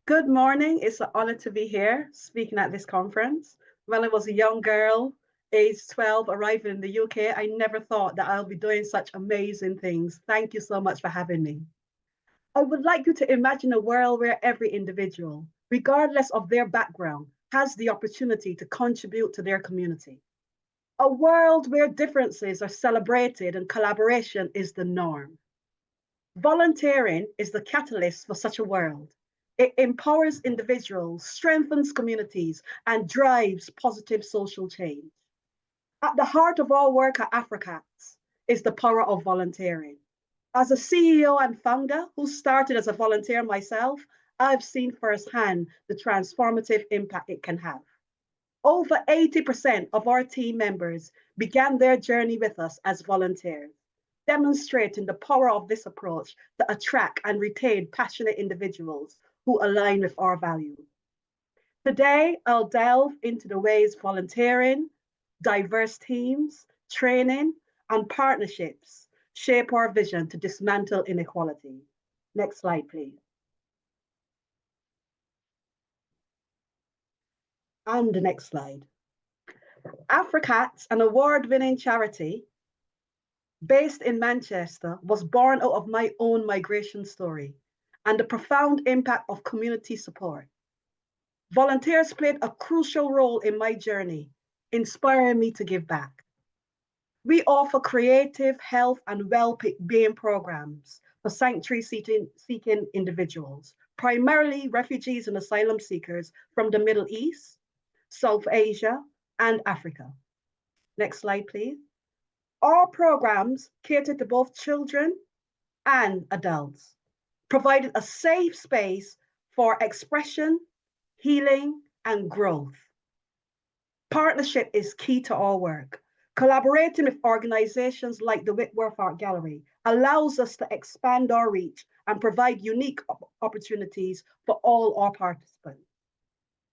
Good morning. It's an honor to be here speaking at this conference. When I was a young girl, aged 12, arriving in the UK, I never thought that I'll be doing such amazing things. Thank you so much for having me. I would like you to imagine a world where every individual, regardless of their background, has the opportunity to contribute to their community. A world where differences are celebrated and collaboration is the norm. Volunteering is the catalyst for such a world. It empowers individuals, strengthens communities, and drives positive social change. At the heart of our work at Afrocats is the power of volunteering. As a CEO and founder who started as a volunteer myself, I've seen firsthand the transformative impact it can have. Over 80% of our team members began their journey with us as volunteers, demonstrating the power of this approach to attract and retain passionate individuals who align with our values. Today, I'll delve into the ways volunteering, diverse teams, training, and partnerships shape our vision to dismantle inequality. Next slide, please. And the next slide. Afrocats, an award-winning charity based in Manchester, was born out of my own migration story and the profound impact of community support. Volunteers played a crucial role in my journey, inspiring me to give back. We offer creative health and well-being programs for sanctuary-seeking individuals, primarily refugees and asylum seekers from the Middle East, South Asia, and Africa. Next slide, please. Our programs cater to both children and adults, providing a safe space for expression, healing, and growth. Partnership is key to our work. Collaborating with organizations like the Whitworth Art Gallery allows us to expand our reach and provide unique opportunities for all our participants.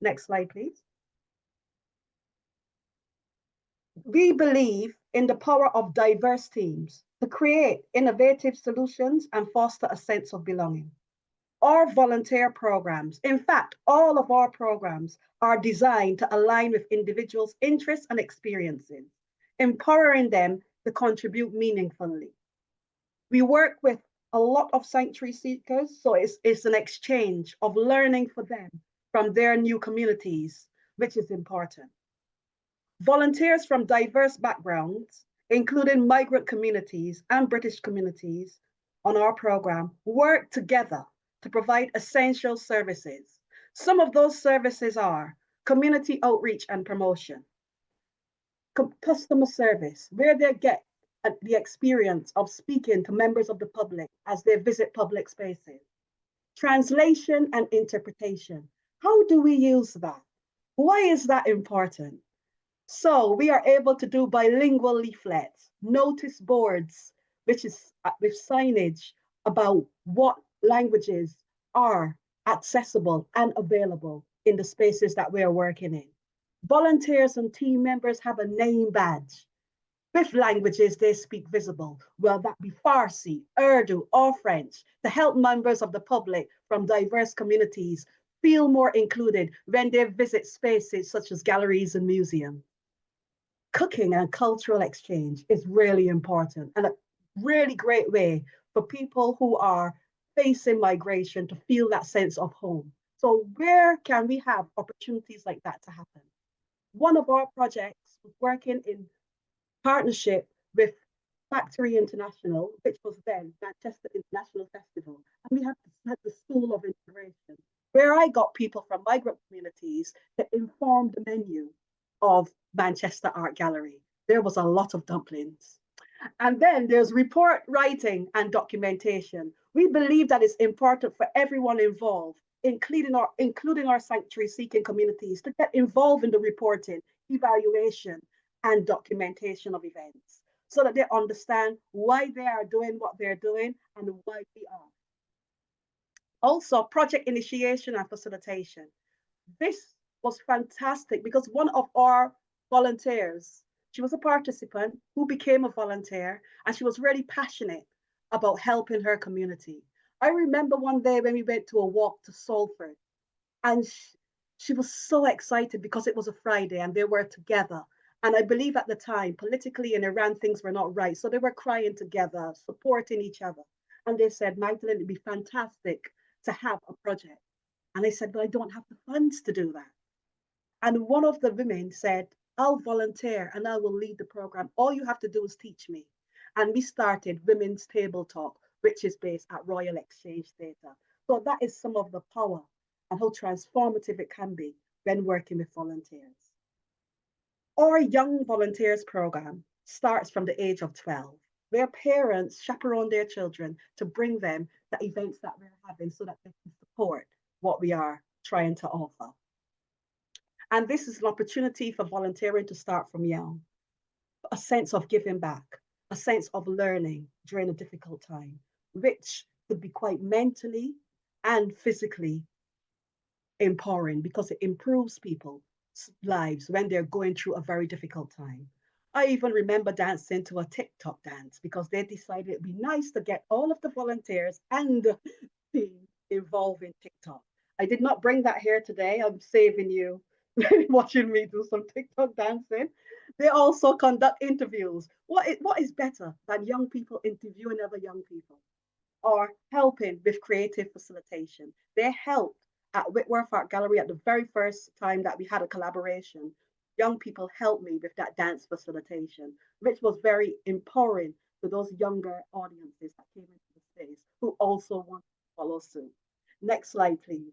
Next slide, please. We believe in the power of diverse teams to create innovative solutions and foster a sense of belonging. Our volunteer programs, in fact, all of our programs are designed to align with individuals' interests and experiences, empowering them to contribute meaningfully. We work with a lot of sanctuary seekers, so it's an exchange of learning for them from their new communities, which is important. Volunteers from diverse backgrounds, including migrant communities and British communities on our program, work together to provide essential services. Some of those services are community outreach and promotion, customer service, where they get the experience of speaking to members of the public as they visit public spaces, translation and interpretation. How do we use that? Why is that important? So we are able to do bilingual leaflets, notice boards, which is with signage about what languages are accessible and available in the spaces that we are working in. Volunteers and team members have a name badge with languages they speak visible, well, that be Farsi, Urdu, or French, to help members of the public from diverse communities feel more included when they visit spaces such as galleries and museums. Cooking and cultural exchange is really important and a really great way for people who are facing migration to feel that sense of home. So where can we have opportunities like that to happen? One of our projects was working in partnership with Factory International, which was then Manchester International Festival. And we had the School of Integration, where I got people from migrant communities to inform the menu of Manchester Art Gallery. There was a lot of dumplings. And then there's report writing and documentation. We believe that it's important for everyone involved, including our sanctuary seeking communities, to get involved in the reporting, evaluation, and documentation of events so that they understand why they are doing what they're doing and why we are. Also, project initiation and facilitation. This was fantastic because one of our volunteers, she was a participant who became a volunteer, and she was really passionate about helping her community. I remember one day when we went to a walk to Salford, And she was so excited because it was a Friday and they were together. And I believe at the time, politically in Iran, things were not right. So they were crying together, supporting each other. And they said, Magdalen, it'd be fantastic to have a project. And I said, but I don't have the funds to do that. And one of the women said, I'll volunteer and I will lead the program. All you have to do is teach me. And we started Women's Table Talk, which is based at Royal Exchange Theatre. So that is some of the power and how transformative it can be when working with volunteers. Our Young Volunteers program starts from the age of 12, where parents chaperone their children to bring them the events that we're having so that they can support what we are trying to offer. And this is an opportunity for volunteering to start from young, a sense of giving back, a sense of learning during a difficult time, which could be quite mentally and physically empowering because it improves people's lives when they're going through a very difficult time. I even remember dancing to a TikTok dance because they decided it'd be nice to get all of the volunteers and the team involved in TikTok. I did not bring that here today. I'm saving you watching me do some TikTok dancing. They also conduct interviews. What is better than young people interviewing other young people or helping with creative facilitation? They helped at Whitworth Art Gallery at the very first time that we had a collaboration. Young people helped me with that dance facilitation, which was very empowering to those younger audiences that came into the space who also want to follow suit. Next slide, please.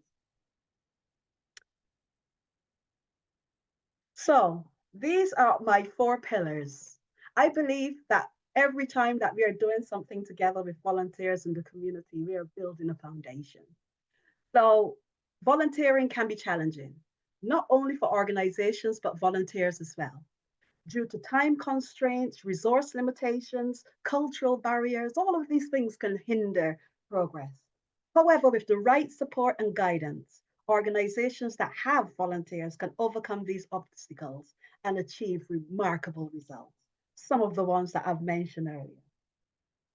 So these are my 4 pillars. I believe that every time that we are doing something together with volunteers in the community, we are building a foundation. So volunteering can be challenging, not only for organizations, but volunteers as well. Due to time constraints, resource limitations, cultural barriers, all of these things can hinder progress. However, with the right support and guidance, organizations that have volunteers can overcome these obstacles and achieve remarkable results. Some of the ones that I've mentioned earlier.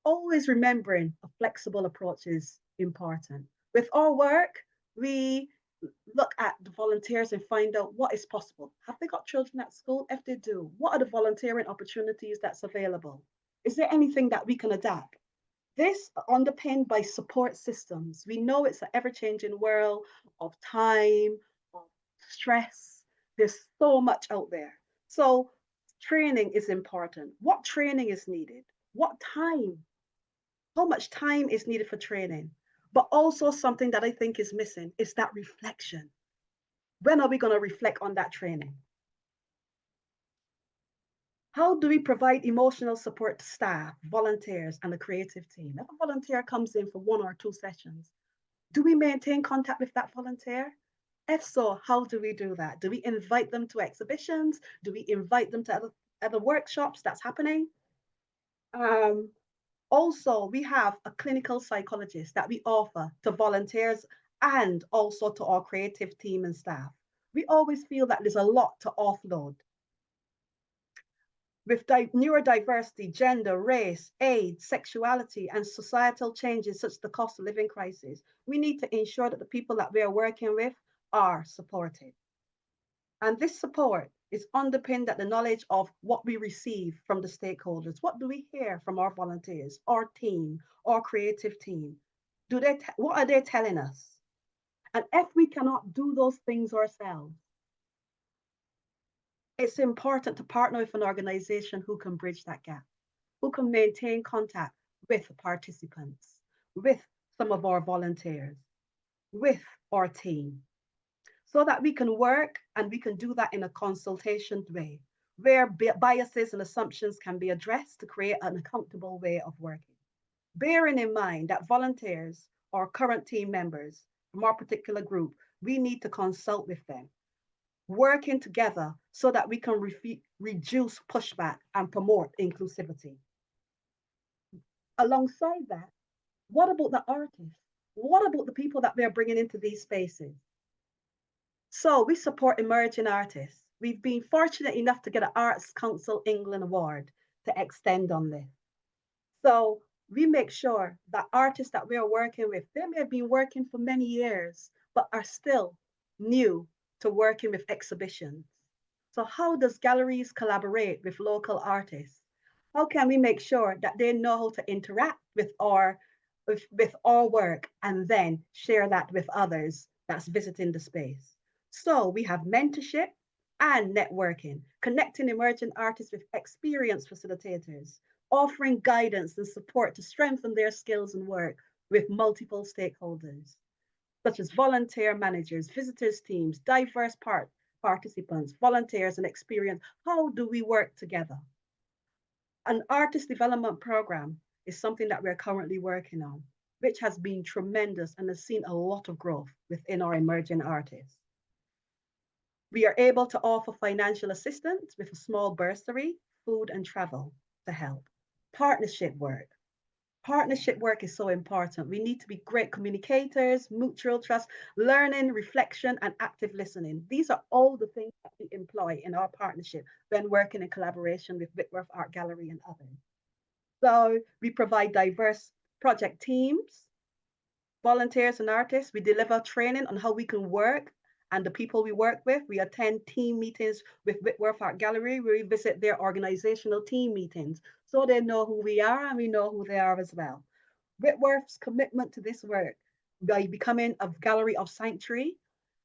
Always remembering a flexible approach is important. With our work, we look at the volunteers and find out what is possible. Have they got children at school? If they do, what are the volunteering opportunities that's available? Is there anything that we can adapt? This underpinned by support systems. We know it's an ever-changing world of time, of stress. There's so much out there. So training is important. What training is needed? What time? How much time is needed for training? But also something that I think is missing is that reflection. When are we going to reflect on that training? How do we provide emotional support to staff, volunteers, and the creative team? If a volunteer comes in for 1 or 2 sessions, do we maintain contact with that volunteer? If so, how do we do that? Do we invite them to exhibitions? Do we invite them to other workshops that's happening? Also, we have a clinical psychologist that we offer to volunteers and also to our creative team and staff. We always feel that there's a lot to offload. With neurodiversity, gender, race, age, sexuality, and societal changes such as the cost of living crisis, we need to ensure that the people that we are working with are supported. And this support is underpinned at the knowledge of what we receive from the stakeholders. What do we hear from our volunteers, our team, our creative team? What are they telling us? And if we cannot do those things ourselves, it's important to partner with an organization who can bridge that gap, who can maintain contact with participants, with some of our volunteers, with our team, so that we can work and we can do that in a consultation way, where biases and assumptions can be addressed to create an accountable way of working. Bearing in mind that volunteers or current team members from our particular group, we need to consult with them, working together so that we can reduce pushback and promote inclusivity. Alongside that, what about the artists? What about the people that we're bringing into these spaces? So we support emerging artists. We've been fortunate enough to get an Arts Council England award to extend on this. So we make sure that artists that we are working with, they may have been working for many years, but are still new to working with exhibitions. So how does galleries collaborate with local artists? How can we make sure that they know how to interact with our work and then share that with others that's visiting the space? So we have mentorship and networking, connecting emerging artists with experienced facilitators, offering guidance and support to strengthen their skills and work with multiple stakeholders, such as volunteer managers, visitors teams, diverse participants, volunteers, and experience. How do we work together? An artist development program is something that we're currently working on, which has been tremendous and has seen a lot of growth within our emerging artists. We are able to offer financial assistance with a small bursary, food and travel to help. Partnership work. Partnership work is so important. We need to be great communicators, mutual trust, learning, reflection, and active listening. These are all the things that we employ in our partnership when working in collaboration with Whitworth Art Gallery and others. So we provide diverse project teams, volunteers and artists. We deliver training on how we can work and the people we work with. We attend team meetings with Whitworth Art Gallery. We visit their organizational team meetings so they know who we are and we know who they are as well. Whitworth's commitment to this work by becoming a gallery of sanctuary.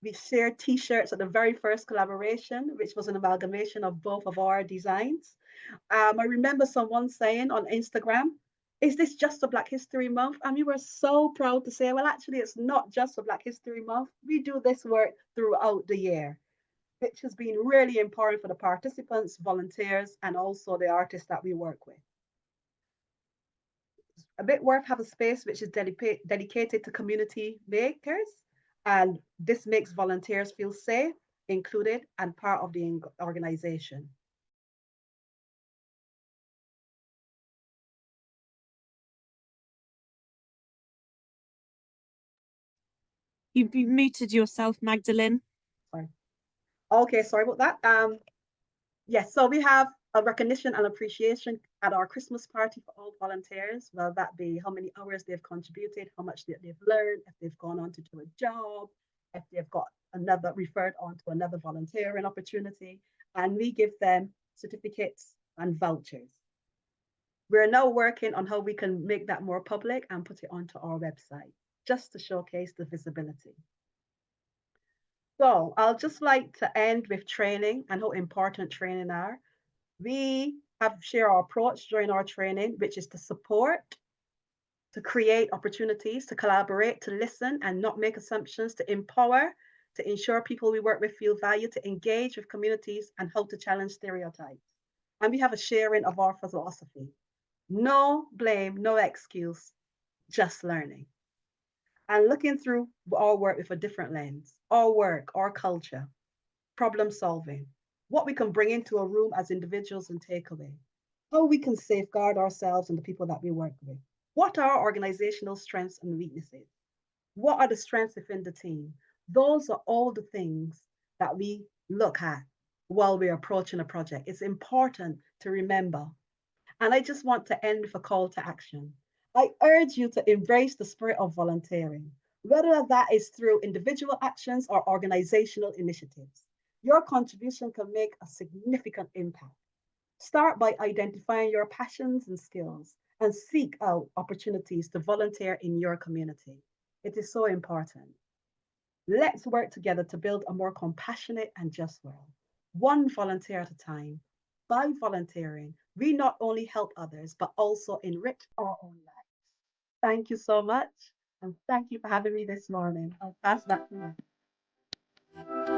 We shared t-shirts at the very first collaboration, which was an amalgamation of both of our designs. I remember someone saying on Instagram, is this just for Black History Month? And we were so proud to say, well, actually, it's not just for Black History Month. We do this work throughout the year, which has been really important for the participants, volunteers, and also the artists that we work with. A Whitworth have a space which is dedicated to community makers, and this makes volunteers feel safe, included, and part of the organization. You've muted yourself, Magdalen. Sorry. Okay, sorry about that. Yes, so we have a recognition and appreciation at our Christmas party for all volunteers, whether that be how many hours they've contributed, how much they've learned, if they've gone on to do a job, if they've got another referred on to another volunteering opportunity, and we give them certificates and vouchers. We're now working on how we can make that more public and put it onto our website, just to showcase the visibility. So I'll just like to end with training and how important training are. We have shared our approach during our training, which is to support, to create opportunities, to collaborate, to listen and not make assumptions, to empower, to ensure people we work with feel valued, to engage with communities, and how to challenge stereotypes. And we have a sharing of our philosophy. No blame, no excuse, just learning. And looking through our work with a different lens, our work, our culture, problem solving, what we can bring into a room as individuals and take away, how we can safeguard ourselves and the people that we work with. What are our organizational strengths and weaknesses? What are the strengths within the team? Those are all the things that we look at while we're approaching a project. It's important to remember. And I just want to end with a call to action. I urge you to embrace the spirit of volunteering, whether that is through individual actions or organizational initiatives. Your contribution can make a significant impact. Start by identifying your passions and skills and seek out opportunities to volunteer in your community. It is so important. Let's work together to build a more compassionate and just world, one volunteer at a time. By volunteering, we not only help others, but also enrich our own lives. Thank you so much. And thank you for having me this morning. I'll pass back to you.